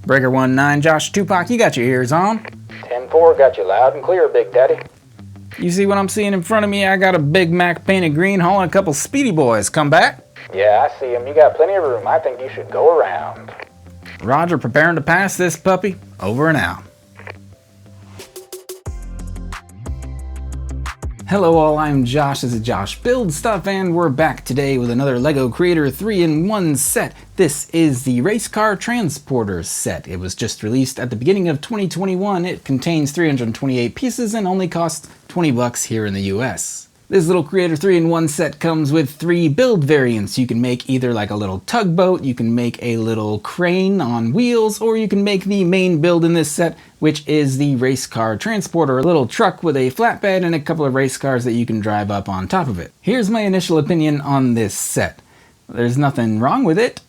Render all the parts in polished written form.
Breaker 19, Josh Tupac, you got your ears on. 10-4, got you loud and clear, Big Daddy. You see what I'm seeing in front of me? I got a Big Mac painted green hauling a couple speedy boys. Come back. Yeah, I see him. You got plenty of room. I think you should go around. Roger, preparing to pass this puppy. Over and out. Hello all, I'm Josh, this is Josh Build Stuff, and we're back today with another LEGO Creator 3-in-1 set. This is the Race Car Transporter set. It was just released at the beginning of 2021. It contains 328 pieces and only costs $20 here in the US. This little Creator 3-in-1 set comes with 3 build variants. You can make either like a little tugboat, you can make a little crane on wheels, or you can make the main build in this set, which is the Race Car Transporter, a little truck with a flatbed and a couple of race cars that you can drive up on top of it. Here's my initial opinion on this set. There's nothing wrong with it.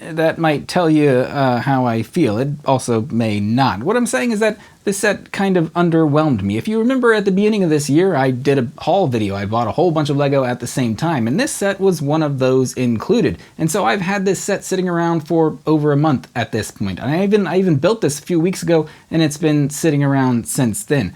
That might tell you how I feel. It also may not. What I'm saying is that this set kind of underwhelmed me. If you remember at the beginning of this year, I did a haul video. I bought a whole bunch of LEGO at the same time, and this set was one of those included. And so I've had this set sitting around for over a month at this point. And I even built this a few weeks ago, and it's been sitting around since then.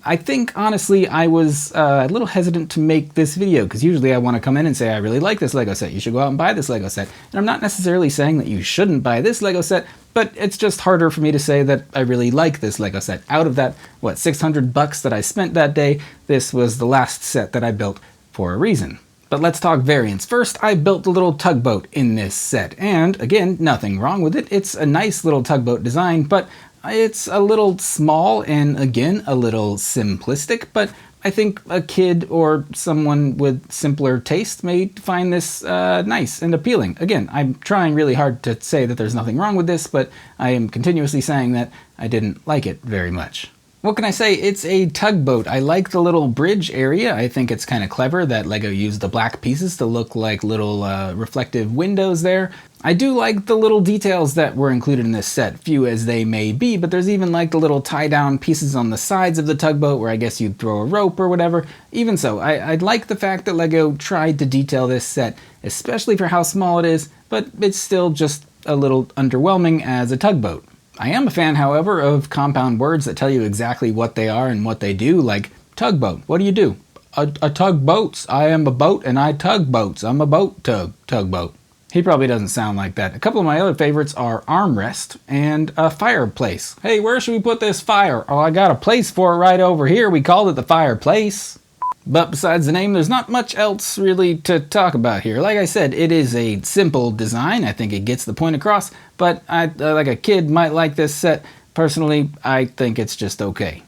I think, honestly, I was a little hesitant to make this video, because usually I want to come in and say, I really like this LEGO set, you should go out and buy this LEGO set. And I'm not necessarily saying that you shouldn't buy this LEGO set, but it's just harder for me to say that I really like this LEGO set. Out of that, what, $600 that I spent that day, this was the last set that I built for a reason. But let's talk variants. First, I built the little tugboat in this set, and again, nothing wrong with it. It's a nice little tugboat design, but it's a little small and, again, a little simplistic, but I think a kid or someone with simpler taste may find this nice and appealing. Again, I'm trying really hard to say that there's nothing wrong with this, but I am continuously saying that I didn't like it very much. What can I say? It's a tugboat. I like the little bridge area. I think it's kind of clever that LEGO used the black pieces to look like little reflective windows there. I do like the little details that were included in this set, few as they may be, but there's even like the little tie-down pieces on the sides of the tugboat where I guess you'd throw a rope or whatever. Even so, I like the fact that LEGO tried to detail this set, especially for how small it is, but it's still just a little underwhelming as a tugboat. I am a fan, however, of compound words that tell you exactly what they are and what they do, like tugboat. What do? A tugboats. I am a boat and I tug boats. I'm a boat tugboat. He probably doesn't sound like that. A couple of my other favorites are armrest and a fireplace. Hey, where should we put this fire? Oh, I got a place for it right over here. We called it the fireplace. But besides the name, there's not much else really to talk about here. Like I said, it is a simple design. I think it gets the point across, but like a kid might like this set. Personally, I think it's just okay.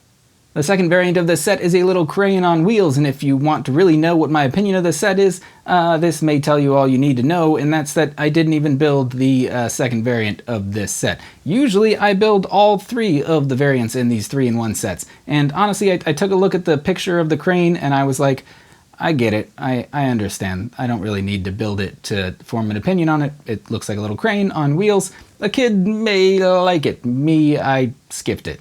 The second variant of this set is a little crane on wheels, and if you want to really know what my opinion of the set is, this may tell you all you need to know, and that's that I didn't even build the second variant of this set. Usually I build all 3 of the variants in these 3-in-1 sets, and honestly I took a look at the picture of the crane and I was like, I get it, I understand. I don't really need to build it to form an opinion on it. It looks like a little crane on wheels. A kid may like it. Me, I skipped it.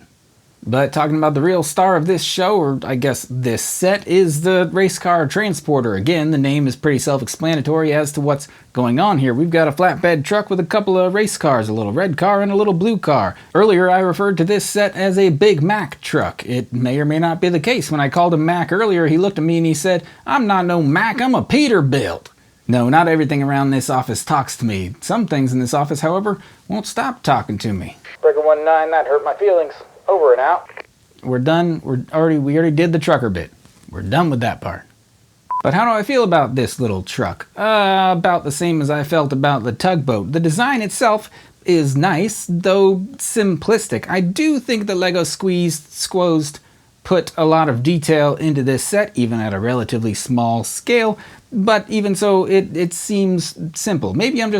But talking about the real star of this show, or I guess this set, is the Race Car Transporter. Again, the name is pretty self-explanatory as to what's going on here. We've got a flatbed truck with a couple of race cars, a little red car and a little blue car. Earlier, I referred to this set as a Big Mac truck. It may or may not be the case. When I called him Mac earlier, he looked at me and he said, I'm not no Mac, I'm a Peterbilt. No, not everything around this office talks to me. Some things in this office, however, won't stop talking to me. Breaker 19, that hurt my feelings. Over and out. We're done. We already did the trucker bit. We're done with that part. But how do I feel about this little truck? About the same as I felt about the tugboat. The design itself is nice, though simplistic. I do think the LEGO squozed put a lot of detail into this set, even at a relatively small scale. But even so, it seems simple. Maybe I'm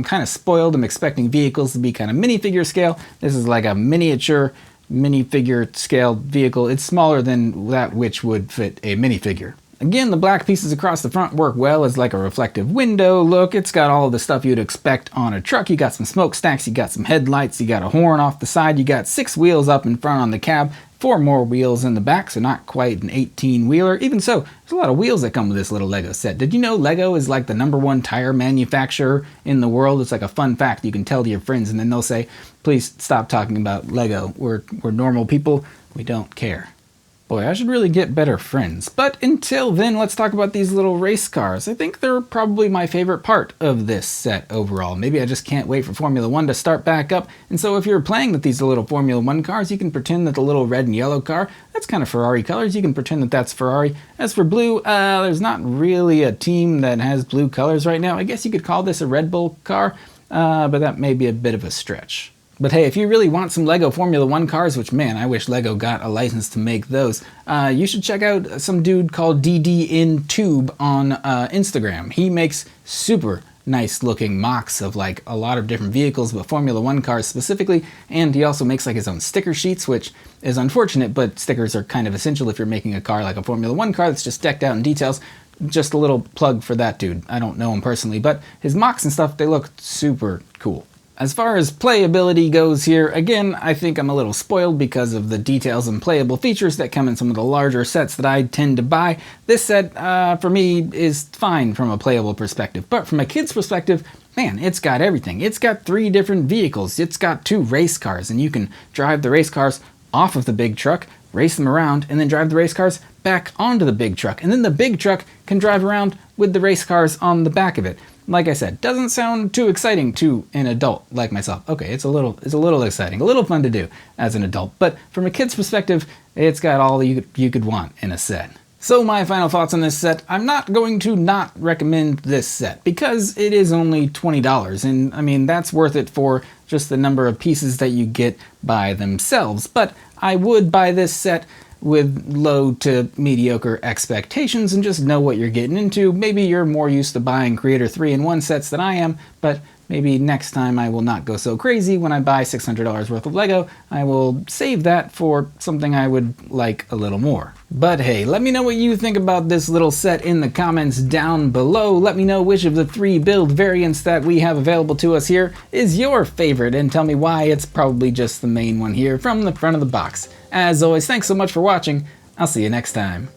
kind of spoiled. I'm expecting vehicles to be kind of minifigure scale. This is like a miniature minifigure scale vehicle. It's smaller than that which would fit a minifigure. Again, the black pieces across the front work well as like a reflective window look. It's got all the stuff you'd expect on a truck. You got some smokestacks, you got some headlights, you got a horn off the side, you got 6 wheels up in front on the cab. 4 more wheels in the back, so not quite an 18-wheeler. Even so, there's a lot of wheels that come with this little Lego set. Did you know Lego is like the #1 tire manufacturer in the world? It's like a fun fact you can tell to your friends, and then they'll say, please stop talking about Lego. We're normal people. We don't care. Boy, I should really get better friends. But until then, let's talk about these little race cars. I think they're probably my favorite part of this set overall. Maybe I just can't wait for Formula 1 to start back up. And so if you're playing with these little Formula 1 cars, you can pretend that the little red and yellow car, that's kind of Ferrari colors. You can pretend that that's Ferrari. As for blue, there's not really a team that has blue colors right now. I guess you could call this a Red Bull car, but that may be a bit of a stretch. But hey, if you really want some Lego Formula 1 cars, which man, I wish Lego got a license to make those, you should check out some dude called DDInTube on Instagram. He makes super nice looking mocks of like a lot of different vehicles, but Formula 1 cars specifically, and he also makes like his own sticker sheets, which is unfortunate, but stickers are kind of essential if you're making a car like a Formula 1 car that's just decked out in details. Just a little plug for that dude. I don't know him personally, but his mocks and stuff, they look super cool. As far as playability goes here, again, I think I'm a little spoiled because of the details and playable features that come in some of the larger sets that I tend to buy. This set, for me, is fine from a playable perspective, but from a kid's perspective, man, it's got everything. It's got 3 different vehicles. It's got 2 race cars, and you can drive the race cars off of the big truck, race them around, and then drive the race cars back onto the big truck. And then the big truck can drive around with the race cars on the back of it. Like I said, doesn't sound too exciting to an adult like myself. Okay, it's a little exciting, a little fun to do as an adult, but from a kid's perspective, it's got all you could want in a set. So my final thoughts on this set, I'm not going to not recommend this set because it is only $20, and I mean, that's worth it for just the number of pieces that you get by themselves, but I would buy this set with low to mediocre expectations and just know what you're getting into. Maybe you're more used to buying Creator 3-in-1 sets than I am, but maybe next time I will not go so crazy when I buy $600 worth of Lego. I will save that for something I would like a little more. But hey, let me know what you think about this little set in the comments down below. Let me know which of the 3 build variants that we have available to us here is your favorite, and tell me why it's probably just the main one here from the front of the box. As always, thanks so much for watching. I'll see you next time.